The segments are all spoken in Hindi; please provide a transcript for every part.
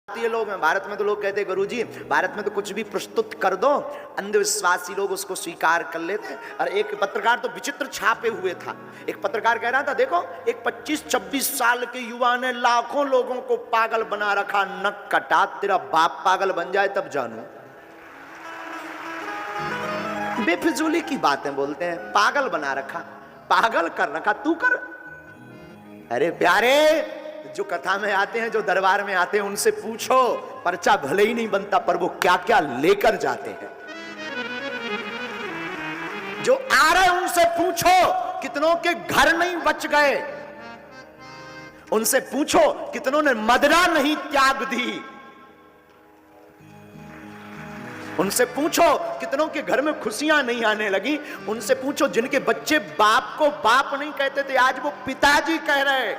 ये लोग हैं भारत में तो लोग कहते हैं गुरुजी भारत में तो कुछ भी प्रस्तुत कर दो अंधविश्वासी लोग उसको स्वीकार कर लेते हैं। और एक पत्रकार तो विचित्र छापे हुए था। एक पत्रकार कह रहा था देखो एक 25-26 साल के युवा ने लाखों लोगों को पागल बना रखा, नक कटा, तेरा बाप पागल बन जाए तब जानू। बेफिजूली की बातें बोलते हैं, पागल बना रखा, पागल कर रखा, तू कर। अरे प्यारे, जो कथा में आते हैं, जो दरबार में आते हैं, उनसे पूछो, पर्चा भले ही नहीं बनता पर वो क्या क्या लेकर जाते हैं। जो आ रहे उनसे पूछो, कितनों के घर नहीं बच गए। उनसे पूछो कितनों ने मदिरा नहीं त्याग दी। उनसे पूछो कितनों के घर में खुशियां नहीं आने लगी। उनसे पूछो जिनके बच्चे बाप को बाप नहीं कहते थे, आज वो पिताजी कह रहे।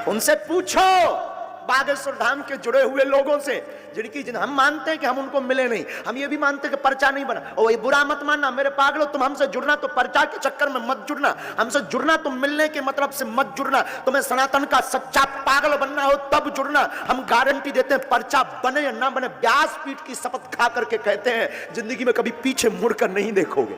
उनसे पूछो बागेश्वर धाम के जुड़े हुए लोगों से जिन हम मानते हैं कि हम उनको मिले नहीं, हम ये भी मानते हैं कि पर्चा नहीं बना। और ये बुरा मत मानना मेरे पागलो, तुम हमसे जुड़ना तो पर्चा के चक्कर में मत जुड़ना, हमसे जुड़ना तो मिलने के मतलब से मत जुड़ना। तुम्हें सनातन का सच्चा पागल बनना हो तब जुड़ना। हम गारंटी देते हैं पर्चा बने या ना बने, व्यासपीठ की शपथ खा करके कहते हैं जिंदगी में कभी पीछे मुड़कर नहीं देखोगे।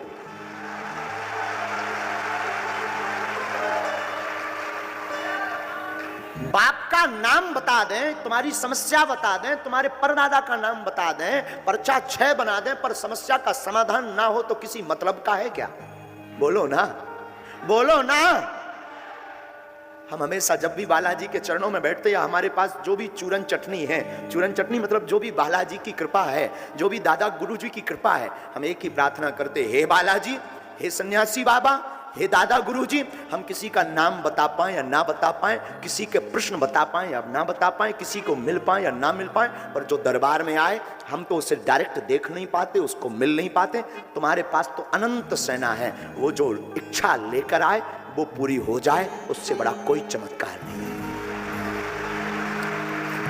बाप का नाम बता दें, तुम्हारी समस्या बता दें, तुम्हारे परदादा का नाम बता दें, पर्चा 6 बना दें, पर समस्या का समाधान ना हो तो किसी मतलब का है क्या? बोलो ना, बोलो ना। हम हमेशा जब भी बालाजी के चरणों में बैठते या हमारे पास जो भी चूरन चटनी है, चूरन चटनी मतलब जो भी बालाजी की कृपा है, जो भी दादा गुरुजी की कृपा है, हम एक ही प्रार्थना करते, हे बालाजी, हे सन्यासी बाबा, हे दादा गुरुजी, हम किसी का नाम बता पाएं या ना बता पाएं, किसी के प्रश्न बता पाएं या ना बता पाएं, किसी को मिल पाएं या ना मिल पाएं, पर जो दरबार में आए हम तो उसे डायरेक्ट देख नहीं पाते, उसको मिल नहीं पाते। तुम्हारे पास तो अनंत सेना है, वो जो इच्छा लेकर आए वो पूरी हो जाए, उससे बड़ा कोई चमत्कार नहीं है।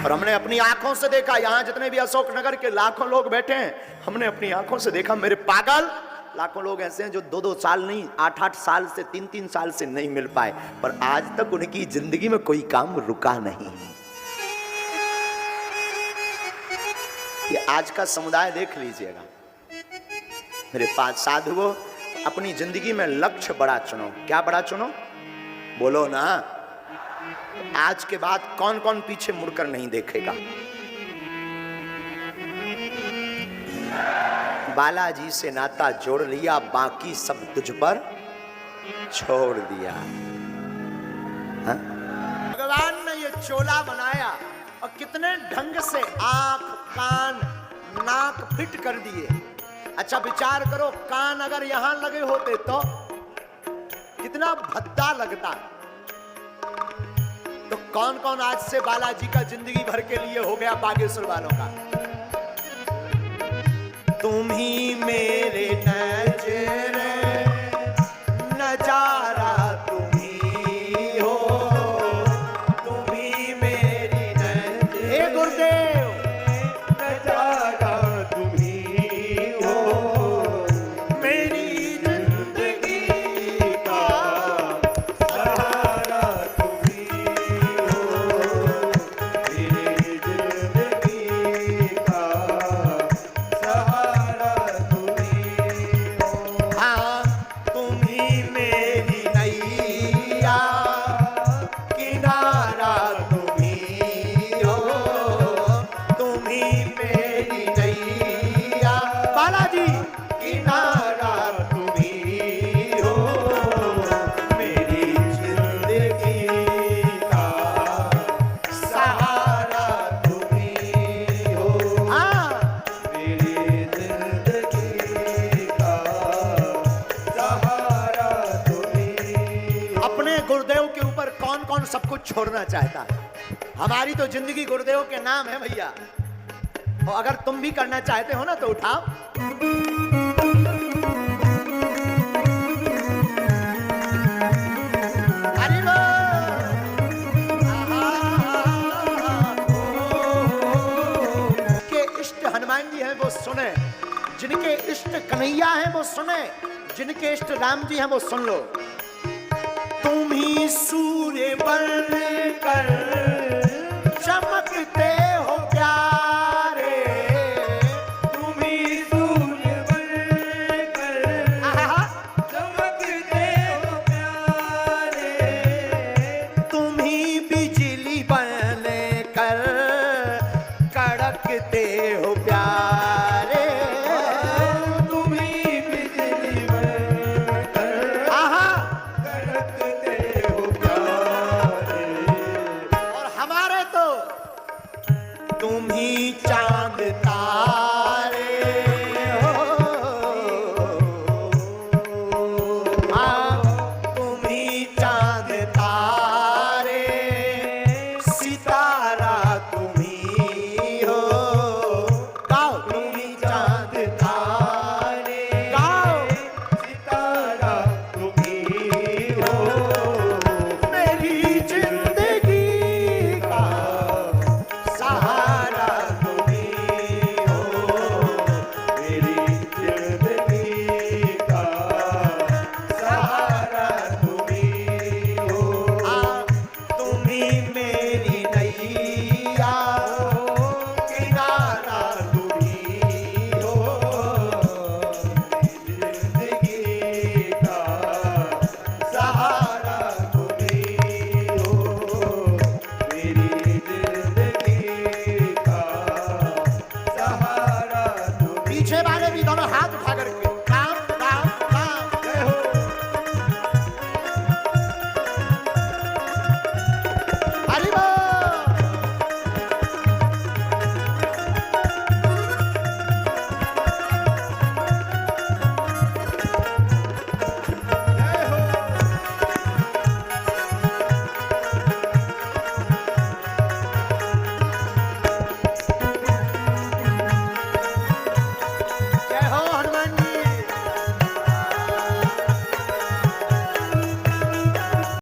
और हमने अपनी आंखों से देखा, यहां जितने भी अशोकनगर के लाखों लोग बैठे हैं, हमने अपनी आंखों से देखा। मेरे पागल, लाखों लोग ऐसे हैं जो 2-2 साल नहीं, 8-8 साल से, 3-3 साल से नहीं मिल पाए, पर आज तक उनकी जिंदगी में कोई काम रुका नहीं। ये आज का समुदाय देख लीजिएगा। मेरे पास साधुओं, अपनी जिंदगी में लक्ष्य बड़ा चुनो। क्या बड़ा चुनो? बोलो ना। आज के बाद कौन कौन पीछे मुड़कर नहीं देखेगा? बालाजी से नाता जोड़ लिया, बाकी सब तुझ पर छोड़ दिया। हा? भगवान ने ये चोला बनाया और कितने ढंग से आंख, कान, नाक फिट कर दिए। अच्छा विचार करो, कान अगर यहां लगे होते तो कितना भद्दा लगता। तो कौन कौन आज से बालाजी का जिंदगी भर के लिए हो गया बागेश्वर वालों का? तुम ही मेरे नजरे नजारा तुम ही हो, तुम ही मेरी नजरे, हे गुरुदेव, नजारा तुम ही हो, मेरी जिंदगी का सहारा तुम ही हो, मेरी जिंदगी का सब कुछ छोड़ना चाहता है। हमारी तो जिंदगी गुरुदेव के नाम है भैया। और अगर तुम भी करना चाहते हो ना तो उठाओ। के इष्ट हनुमान जी हैं वो सुने, जिनके इष्ट कन्हैया हैं वो सुने, जिनके इष्ट राम जी हैं वो सुन लो। तुम ही सूर्य बन कर हरि बोल।